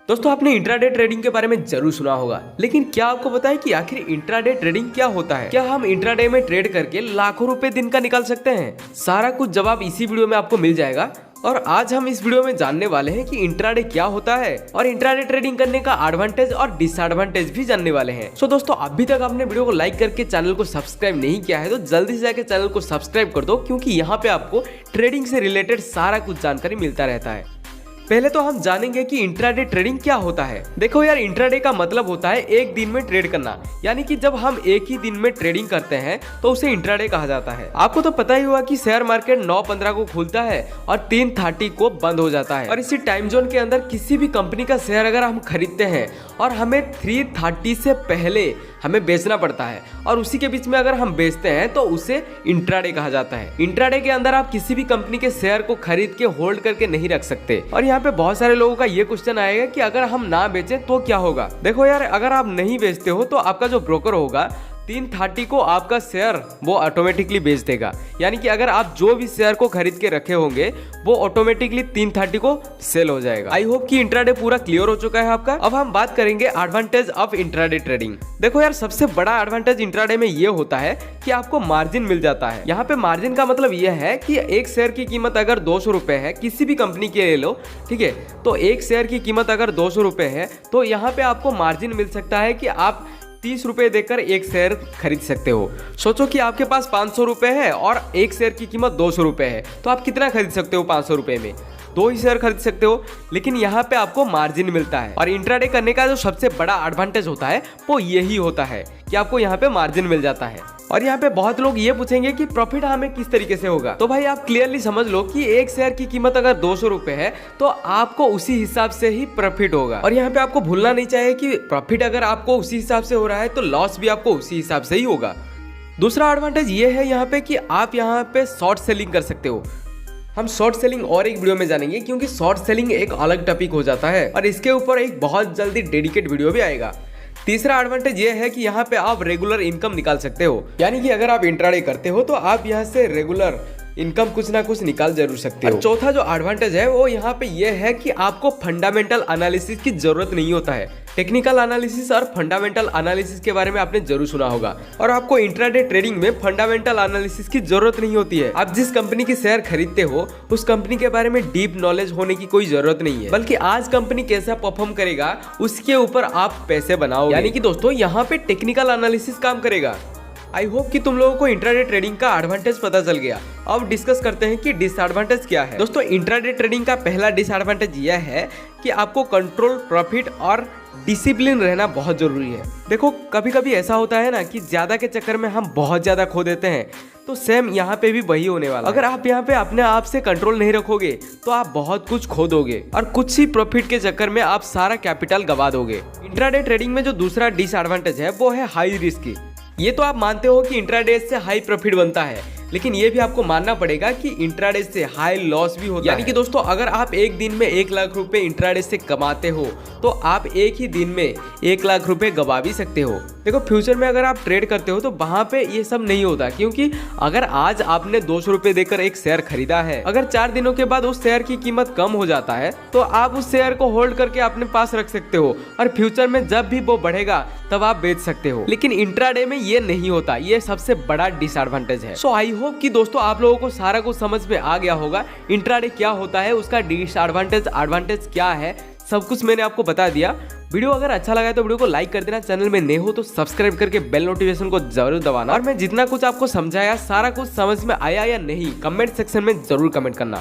दोस्तों आपने intraday trading के बारे में जरूर सुना होगा, लेकिन क्या आपको पता है कि आखिर इंट्राडे ट्रेडिंग क्या होता है? क्या हम इंट्राडे में ट्रेड करके लाखों रुपए दिन का निकाल सकते हैं? सारा कुछ जवाब इसी वीडियो में आपको मिल जाएगा। और आज हम इस वीडियो में जानने वाले हैं कि इंट्राडे क्या होता है और इंट्राडे ट्रेडिंग करने का एडवांटेज और डिसएडवांटेज भी जानने वाले हैं। सो दोस्तों अभी तक आपने वीडियो को लाइक करके चैनल को सब्सक्राइब नहीं किया है तो जल्दी से जाकर चैनल को सब्सक्राइब कर दो, क्योंकि यहाँ पे आपको ट्रेडिंग से रिलेटेड सारा कुछ जानकारी मिलता रहता है। पहले तो हम जानेंगे कि इंट्राडे ट्रेडिंग क्या होता है। देखो यार, इंट्राडे का मतलब होता है एक दिन में ट्रेड करना, यानी कि जब हम एक ही दिन में ट्रेडिंग करते हैं तो उसे इंट्राडे कहा जाता है। आपको तो पता ही हुआ कि शेयर मार्केट 9:15 को खुलता है और 3:30 को बंद हो जाता है, और इसी टाइम जोन के अंदर किसी भी कंपनी का शेयर अगर हम खरीदते हैं और हमें 3:30 से पहले हमें बेचना पड़ता है और उसी के बीच में अगर हम बेचते हैं तो उसे इंट्राडे कहा जाता है। इंट्राडे के अंदर आप किसी भी कंपनी के शेयर को खरीद के होल्ड करके नहीं रख सकते। और यहाँ पे बहुत सारे लोगों का ये क्वेश्चन आएगा कि अगर हम ना बेचें तो क्या होगा। देखो यार, अगर आप नहीं बेचते हो तो आपका जो ब्रोकर होगा 3:30 को आपका शेयर वो ऑटोमेटिकली बेच देगा, यानी कि अगर आप जो भी शेयर को खरीद के रखे होंगे वो ऑटोमेटिकली 3:30 को सेल हो जाएगा। आई होप कि इंट्राडे पूरा क्लियर हो चुका है आपका। अब हम बात करेंगे एडवांटेज ऑफ इंट्राडे ट्रेडिंग। देखो यार, सबसे बड़ा एडवांटेज इंट्राडे में ये होता है कि आपको मार्जिन मिल जाता है। यहाँ पे मार्जिन का मतलब ये है कि एक शेयर की कीमत अगर 200 रुपए है, किसी भी कंपनी के ले लो, ठीक है, तो एक शेयर की कीमत अगर 200 रुपए है तो यहाँ पे आपको मार्जिन मिल सकता है कि आप 30 रुपए देकर एक शेयर खरीद सकते हो। सोचो कि आपके पास 500 रुपए है और एक शेयर की कीमत 200 रुपए है, तो आप कितना खरीद सकते हो? 500 रुपए में 2 ही शेयर खरीद सकते हो, लेकिन यहाँ पे आपको मार्जिन मिलता है। और इंट्राडे करने का जो सबसे बड़ा एडवांटेज होता है वो यही होता है कि आपको यहाँ पे मार्जिन मिल जाता है। और यहाँ पे बहुत लोग ये पूछेंगे कि प्रॉफिट हमें किस तरीके से होगा। तो भाई आप क्लियरली समझ लो कि एक शेयर की कीमत अगर 200 रुपए है तो आपको उसी हिसाब से ही प्रॉफिट होगा। और यहाँ पे आपको भूलना नहीं चाहिए कि प्रॉफिट अगर आपको उसी हिसाब से हो रहा है तो लॉस भी आपको उसी हिसाब से ही होगा। दूसरा एडवांटेज ये है यहाँ पे कि आप यहाँ पे शॉर्ट सेलिंग कर सकते हो। हम शॉर्ट सेलिंग और एक वीडियो में जानेंगे, क्योंकि शॉर्ट सेलिंग एक अलग टॉपिक हो जाता है और इसके ऊपर एक बहुत जल्दी डेडिकेट वीडियो भी आएगा। तीसरा एडवांटेज ये है कि यहाँ पे आप रेगुलर इनकम निकाल सकते हो, यानी कि अगर आप इंट्राडे करते हो तो आप यहाँ से रेगुलर इनकम कुछ ना कुछ निकाल जरूर सकते हो। चौथा जो एडवांटेज है वो यहाँ पे ये है कि आपको फंडामेंटल एनालिसिस की जरूरत नहीं होता है। टेक्निकल एनालिसिस और फंडामेंटल एनालिसिस के बारे में आपने जरूर सुना होगा, और आपको इंट्राडे ट्रेडिंग में फंडामेंटल एनालिसिस की जरूरत नहीं होती है। आप जिस कंपनी के शेयर खरीदते हो उस कंपनी के बारे में डीप नॉलेज होने की कोई जरूरत नहीं है, बल्कि आज कंपनी कैसा परफॉर्म करेगा उसके ऊपर आप पैसे बनाओगे। यानी कि दोस्तों यहाँ पे टेक्निकल एनालिसिस काम करेगा। आई होप कि तुम लोगों को इंट्राडे ट्रेडिंग का एडवांटेज पता चल गया। अब डिस्कस करते हैं कि डिसएडवांटेज क्या है। दोस्तों इंट्राडे ट्रेडिंग का पहला डिसएडवांटेज यह है कि आपको कंट्रोल, प्रॉफिट और डिसिप्लिन रहना बहुत जरूरी है। देखो कभी कभी ऐसा होता है ना कि ज्यादा के चक्कर में हम बहुत ज्यादा खो देते हैं, तो सेम यहाँ पे भी वही होने वाला है। अगर आप यहाँ पे अपने आप से कंट्रोल नहीं रखोगे तो आप बहुत कुछ खो दोगे और कुछ ही प्रॉफिट के चक्कर में आप सारा कैपिटल गवा दोगे। इंट्राडे ट्रेडिंग में जो दूसरा डिसएडवांटेज है वो है हाई रिस्क। ये तो आप मानते हो कि इंट्राडे से हाई प्रॉफिट बनता है, लेकिन ये भी आपको मानना पड़ेगा कि इंट्राडे से हाई लॉस भी होता है। यानी कि दोस्तों अगर आप एक दिन में 1 लाख रुपए इंट्राडे से कमाते हो तो आप एक ही दिन में 1 लाख रुपए गवा भी सकते हो। देखो फ्यूचर में अगर आप ट्रेड करते हो तो वहां पे ये सब नहीं होता, क्योंकि अगर आज आपने 200 रुपए देकर एक शेयर खरीदा है, अगर 4 दिनों के बाद उस शेयर की कीमत कम हो जाता है तो आप उस शेयर को होल्ड करके अपने पास रख सकते हो और फ्यूचर में जब भी वो बढ़ेगा तब आप बेच सकते हो। लेकिन इंट्राडे में ये नहीं होता, ये सबसे बड़ा डिसएडवांटेज है। सो आई होप कि दोस्तों आप लोगों को सारा कुछ समझ में आ गया होगा। इंट्राडे क्या होता है, उसका डिसएडवांटेज, एडवांटेज क्या है, सब कुछ मैंने आपको बता दिया। वीडियो अगर अच्छा लगा है तो वीडियो को लाइक कर देना, चैनल में नए हो तो सब्सक्राइब करके बेल नोटिफिकेशन को जरूर दबाना। और मैं जितना कुछ आपको समझाया सारा कुछ समझ में आया या नहीं, कमेंट सेक्शन में जरूर कमेंट करना।